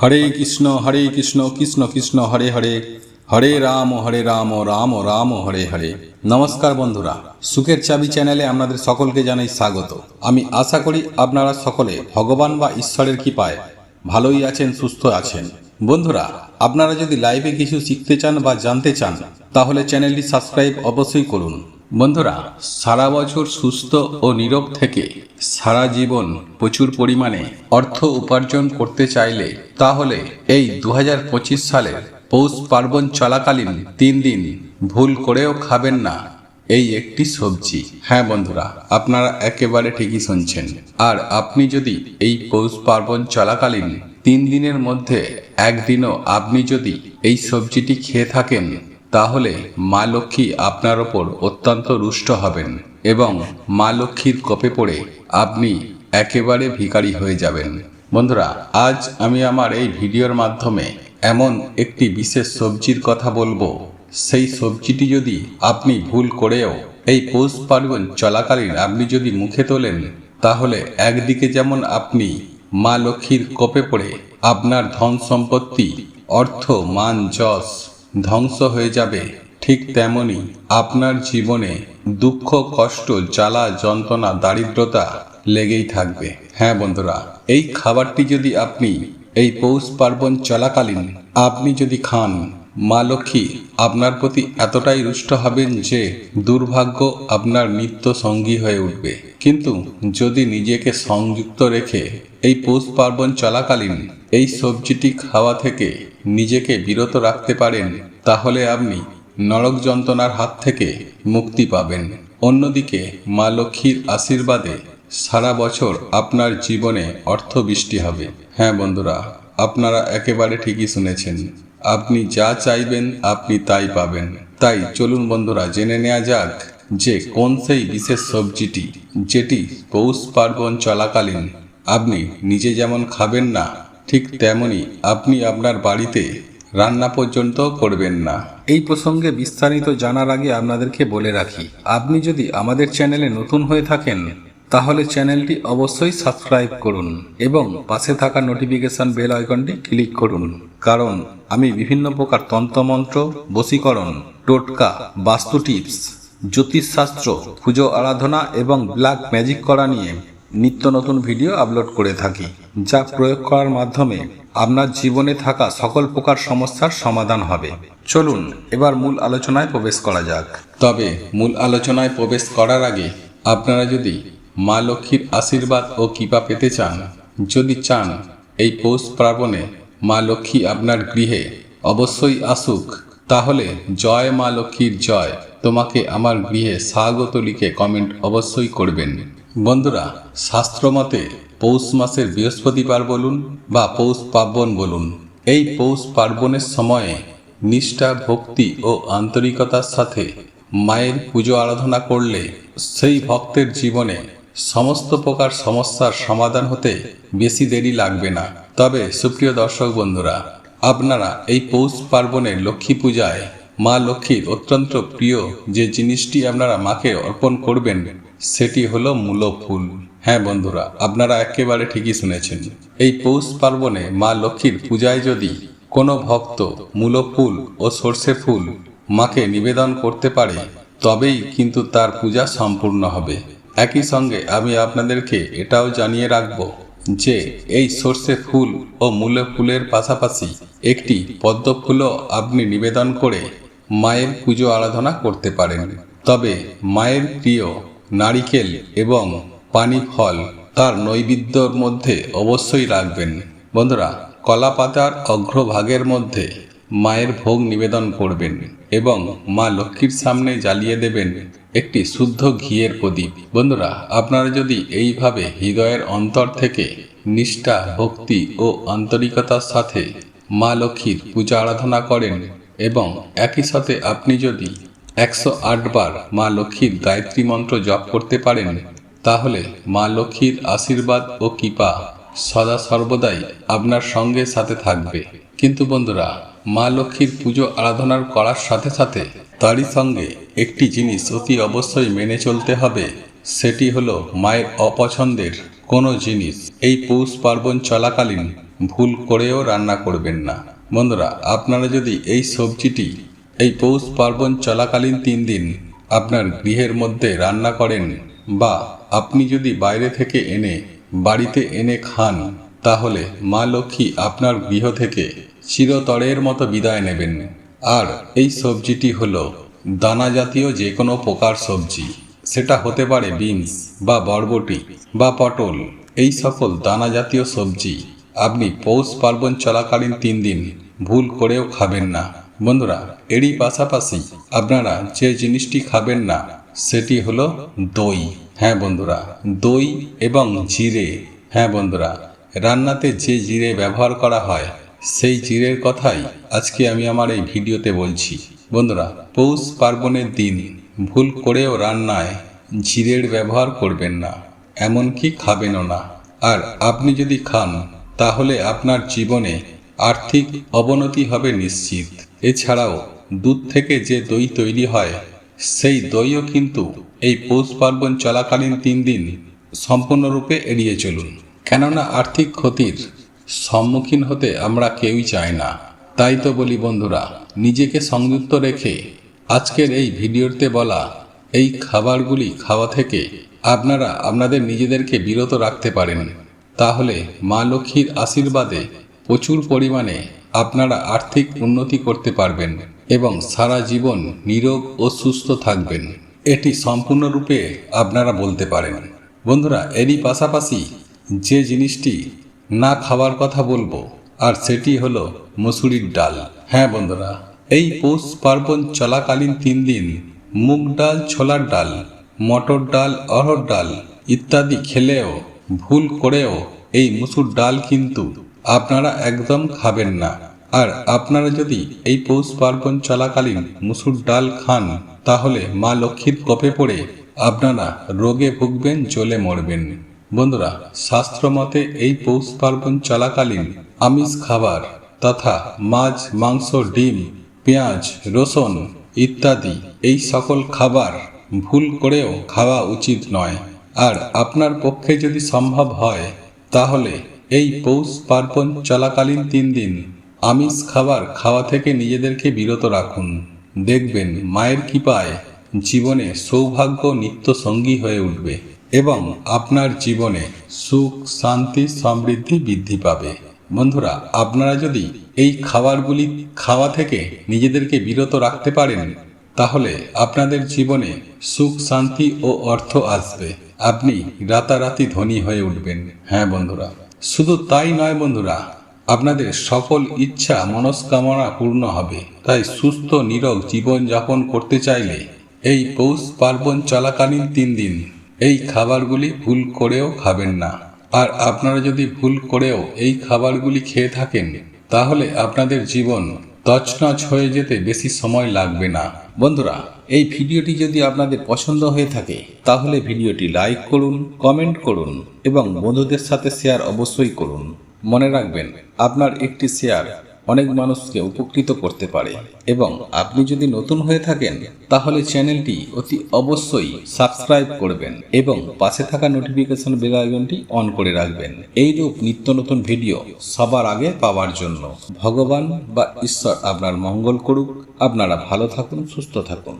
হরে কৃষ্ণ কৃষ্ণ কৃষ্ণ হরে হরে, হরে রাম রাম রাম হরে হরে। নমস্কার বন্ধুরা, সুখের চাবি চ্যানেলে আপনাদের সকলকে জানাই স্বাগত। আমি আশা করি আপনারা সকলে ভগবান বা ঈশ্বরের কৃপায় ভালোই আছেন, সুস্থ আছেন। বন্ধুরা, আপনারা যদি লাইভে কিছু শিখতে চান বা জানতে চান তাহলে চ্যানেলটি সাবস্ক্রাইব অবশ্যই করুন। বন্ধুরা, সারা বছর সুস্থ ও নীরোগ থেকে সারা জীবন প্রচুর পরিমাণে অর্থ উপার্জন করতে চাইলে তাহলে এই 2025 সালের পৌষ পার্বণ চলাকালীন 3 দিন ভুল করেও খাবেন না এই একটি সবজি। হ্যাঁ বন্ধুরা, আপনারা একেবারে ঠিকই শুনছেন। আর আপনি যদি এই পৌষ পার্বণ চলাকালীন 3 দিনের মধ্যে একদিনও আপনি যদি এই সবজিটি খেয়ে থাকেন তাহলে মা লক্ষ্মী আপনার ওপর অত্যন্ত রুষ্ট হবেন এবং মা লক্ষ্মীর কোপে পড়ে আপনি একেবারে ভিখারি হয়ে যাবেন। বন্ধুরা, আজ আমি আমার এই ভিডিওর মাধ্যমে এমন একটি বিশেষ সবজির কথা বলবো, সেই সবজিটি যদি আপনি ভুল করেও এই পৌষ পার্বণ চলাকালীন আপনি যদি মুখে তোলেন তাহলে একদিকে যেমন আপনি মা লক্ষ্মীর কোপে পড়ে আপনার ধন সম্পত্তি, অর্থ, মান, যশ ধ্বংস হয়ে যাবে, ঠিক তেমনি আপনার জীবনে দুঃখ, কষ্ট, জ্বালা, যন্ত্রণা, দারিদ্রতা লেগেই থাকবে। হ্যাঁ বন্ধুরা, এই খাবারটি যদি আপনি এই পৌষ পার্বণ চলাকালীন আপনি যদি খান, মা লক্ষ্মী আপনার প্রতি এতটাই রুষ্ট হবেন যে দুর্ভাগ্য আপনার নিত্য সঙ্গী হয়ে উঠবে। কিন্তু যদি নিজেকে সংযুক্ত রেখে এই পৌষ পার্বণ চলাকালীন এই সবজিটি খাওয়া থেকে নিজেকে বিরত রাখতে পারেন তাহলে আপনি নরক যন্ত্রণার হাত থেকে মুক্তি পাবেন। অন্যদিকে মা লক্ষ্মীর আশীর্বাদে সারা বছর আপনার জীবনে অর্থ বৃষ্টি হবে। হ্যাঁ বন্ধুরা, আপনারা একেবারে ঠিকই শুনেছেন। আপনি যা চাইবেন আপনি তাই পাবেন। তাই চলুন বন্ধুরা, জেনে নেওয়া যাক যে কোন সেই বিশেষ সবজিটি যেটি পৌষ পার্বণ চলাকালীন আপনি নিজে যেমন খাবেন না, ঠিক তেমনি আপনি আপনার বাড়িতে রান্না পর্যন্ত করবেন না। এই প্রসঙ্গে বিস্তারিত জানার আগে আপনাদেরকে বলে রাখি, আপনি যদি আমাদের চ্যানেলে নতুন হয়ে থাকেন তাহলে চ্যানেলটি অবশ্যই সাবস্ক্রাইব করুন এবং পাশে থাকা নোটিফিকেশন বেল আইকনটি ক্লিক করুন, কারণ আমি বিভিন্ন প্রকার তন্ত্রমন্ত্র, বশীকরণ, টোটকা, বাস্তু টিপস, জ্যোতিষশাস্ত্র, পুজো আরাধনা এবং ব্ল্যাক ম্যাজিক করা নিয়ে নিত্য নতুন ভিডিও আপলোড করে থাকি, যা প্রয়োগ করার মাধ্যমে আপনার জীবনে থাকা সকল প্রকার সমস্যার সমাধান হবে। চলুন এবার মূল আলোচনায় প্রবেশ করা যাক। তবে মূল আলোচনায় প্রবেশ করার আগে আপনারা যদি মা লক্ষ্মীর আশীর্বাদ ও কৃপা পেতে চান, যদি চান এই পৌষ পার্বণে মা লক্ষ্মী আপনার গৃহে অবশ্যই আসুক, তাহলে জয় মা লক্ষ্মীর জয়, তোমাকে আমার গৃহে স্বাগত লিখে কমেন্ট অবশ্যই করবেন। বন্ধুরা, শাস্ত্রমতে পৌষ মাসের বৃহস্পতিবার বলুন বা পৌষ পার্বণ বলুন, এই পৌষ পার্বণের সময়ে নিষ্ঠা, ভক্তি ও আন্তরিকতার সাথে মায়ের পুজো আরাধনা করলে সেই ভক্তের জীবনে সমস্ত প্রকার সমস্যার সমাধান হতে বেশি দেরি লাগবে না। তবে সুপ্রিয় দর্শক বন্ধুরা, আপনারা এই পৌষ পার্বণের লক্ষ্মী পূজায় মা লক্ষ্মীর অত্যন্ত প্রিয় যে জিনিসটি আপনারা মাকে অর্পণ করবেন সেটি হলো মূলো ফুল। হ্যাঁ বন্ধুরা, আপনারা একেবারে ঠিকই শুনেছেন। এই পৌষ পার্বণে মা লক্ষ্মীর পূজায় যদি কোনো ভক্ত মূলো ফুল ও সর্ষে ফুল মাকে নিবেদন করতে পারে তবেই কিন্তু তার পূজা সম্পূর্ণ হবে। একই সঙ্গে আমি আপনাদেরকে এটাও জানিয়ে রাখব যে এই সর্ষে ফুল ও মূলো ফুলের পাশাপাশি একটি পদ্ম ফুলও আপনি নিবেদন করে মায়ের পুজো আরাধনা করতে পারেন। তবে মায়ের প্রিয় নারিকেল এবং পানি ফল তার নৈবেদ্যর মধ্যে অবশ্যই রাখবেন। বন্ধুরা, কলা পাতার অগ্রভাগের মধ্যে মায়ের ভোগ নিবেদন করবেন এবং মা লক্ষ্মীর সামনে জ্বালিয়ে দেবেন একটি শুদ্ধ ঘিয়ের প্রদীপ। বন্ধুরা, আপনারা যদি এইভাবে হৃদয়ের অন্তর থেকে নিষ্ঠা, ভক্তি ও আন্তরিকতার সাথে মা লক্ষ্মীর পূজা আরাধনা করেন এবং একই সাথে আপনি যদি 108 বার মা লক্ষ্মীর গায়ত্রী মন্ত্র জপ করতে পারেন তাহলে মা লক্ষ্মীর আশীর্বাদ ও কৃপা সদা সর্বদাই আপনার সঙ্গে সাথে থাকবে। কিন্তু বন্ধুরা, মা লক্ষ্মীর পুজো আরাধনার করার সাথে সাথে তারই সঙ্গে একটি জিনিস অতি অবশ্যই মেনে চলতে হবে, সেটি হলো মায়ের অপছন্দের কোনো জিনিস এই পৌষ পার্বণ চলাকালীন ভুল করেও রান্না করবেন না। বন্ধুরা, আপনারা যদি এই সবজিটি এই পৌষ পার্বণ চলাকালীন 3 দিন আপনার গৃহের মধ্যে রান্না করেন বা আপনি যদি বাইরে থেকে এনে বাড়িতে এনে খান, তাহলে মা লক্ষ্মী আপনার গৃহ থেকে চিরতরের মতো বিদায় নেবেন। আর এই সবজিটি হলো দানা জাতীয় যে কোনো প্রকার সবজি, সেটা হতে পারে বিনস বা বরবটি বা পটল। এই সকল দানা জাতীয় সবজি আপনি পৌষ পার্বণ চলাকালীন 3 দিন ভুল করেও খাবেন না। বন্ধুরা, এরই পাশাপাশি আপনারা যে জিনিসটি খাবেন না সেটি হলো দই। হ্যাঁ বন্ধুরা, দই এবং জিরে। হ্যাঁ বন্ধুরা, রান্নাতে যে জিরে ব্যবহার করা হয় সেই জিরের কথাই আজকে আমি আমার এই ভিডিওতে বলছি। বন্ধুরা, পৌষ পার্বণের দিন ভুল করেও রান্নায় জিরের ব্যবহার করবেন না, এমনকি খাবেনও না। আর আপনি যদি খান তাহলে আপনার জীবনে আর্থিক অবনতি হবে নিশ্চিত। এছাড়াও দুধ থেকে যে দই তৈরি হয় সেই দইও কিন্তু এই পৌষ পার্বণ চলাকালীন 3 দিন সম্পূর্ণরূপে এড়িয়ে চলুন, কেননা আর্থিক ক্ষতির সম্মুখীন হতে আমরা কেউই চাই না। তাই তো বলি বন্ধুরা, নিজেকে সংযুক্ত রেখে আজকের এই ভিডিওতে বলা এই খাবারগুলি খাওয়া থেকে আপনারা আপনাদের নিজেদেরকে বিরত রাখতে পারেন। তাহলে মা লক্ষ্মীর আশীর্বাদে প্রচুর পরিমাণে আপনারা আর্থিক উন্নতি করতে পারবেন এবং সারা জীবন নিরোগ ও সুস্থ থাকবেন। এটি সম্পূর্ণরূপে আপনারা বলতে পারেন। বন্ধুরা, এরই পাশাপাশি যে জিনিসটি না খাওয়ার কথা বলবো আর সেটি হলো মসুরির ডাল। হ্যাঁ বন্ধুরা, এই পৌষ পার্বণ চলাকালীন 3 দিন মুগ ডাল, ছোলার ডাল, মটর ডাল, অড়হর ডাল ইত্যাদি খেলেও ভুল করেও এই মসুর ডাল কিন্তু আপনারা একদম খাবেন না। আর আপনারা যদি এই পৌষ পার্বণ চলাকালীন মসুর ডাল খান তাহলে মা লক্ষ্মীর কোপে পড়ে আপনারা রোগে ভুগবেন, জ্বলে মরবেন। বন্ধুরা, শাস্ত্র মতে এই পৌষ পার্বণ চলাকালীন আমিষ খাবার তথা মাছ, মাংস, ডিম, পেঁয়াজ, রসুন ইত্যাদি এই সকল খাবার ভুল করেও খাওয়া উচিত নয়। আর আপনার পক্ষে যদি সম্ভব হয় তাহলে এই পৌষ পার্বণ চলাকালীন 3 দিন আমিষ খাবার খাওয়া থেকে নিজেদেরকে বিরত রাখুন। দেখবেন মায়ের কৃপায় জীবনে সৌভাগ্য নিত্য সঙ্গী হয়ে উঠবে এবং আপনার জীবনে সুখ, শান্তি, সমৃদ্ধি বৃদ্ধি পাবে। বন্ধুরা, আপনারা যদি এই খাবারগুলি খাওয়া থেকে নিজেদেরকে বিরত রাখতে পারেন তাহলে আপনাদের জীবনে সুখ, শান্তি ও অর্থ আসবে। আপনি রাতারাতি ধনী হয়ে উঠবেন। হ্যাঁ বন্ধুরা, শুধু তাই নয় বন্ধুরা, আপনাদের সকল ইচ্ছা মনস্কামনা পূর্ণ হবে। তাই সুস্থ নিরোগ জীবন যাপন করতে চাইলে এই পৌষ পার্বণ চলাকালীন 3 দিন এই খাবারগুলি ভুল করেও খাবেন না। আর আপনারা যদি ভুল করেও এই খাবারগুলি খেয়ে থাকেন তাহলে আপনাদের জীবন তছনছ হয়ে যেতে বেশি সময় লাগবে না। বন্ধুরা, এই ভিডিওটি যদি আপনাদের পছন্দ হয়ে থাকে তাহলে ভিডিওটি লাইক করুন, কমেন্ট করুন এবং বন্ধুদের সাথে শেয়ার অবশ্যই করুন। মনে রাখবেন, আপনার একটি শেয়ার অনেক মানুষকে উপকৃত করতে পারে। এবং আপনি যদি নতুন হয়ে থাকেন তাহলে চ্যানেলটি অতি অবশ্যই সাবস্ক্রাইব করবেন এবং পাশে থাকা নোটিফিকেশন বেল আইকনটি অন করে রাখবেন এইরূপ নিত্য নতুন ভিডিও সবার আগে পাওয়ার জন্য। ভগবান বা ঈশ্বর আপনার মঙ্গল করুক। আপনারা ভালো থাকুন, সুস্থ থাকুন।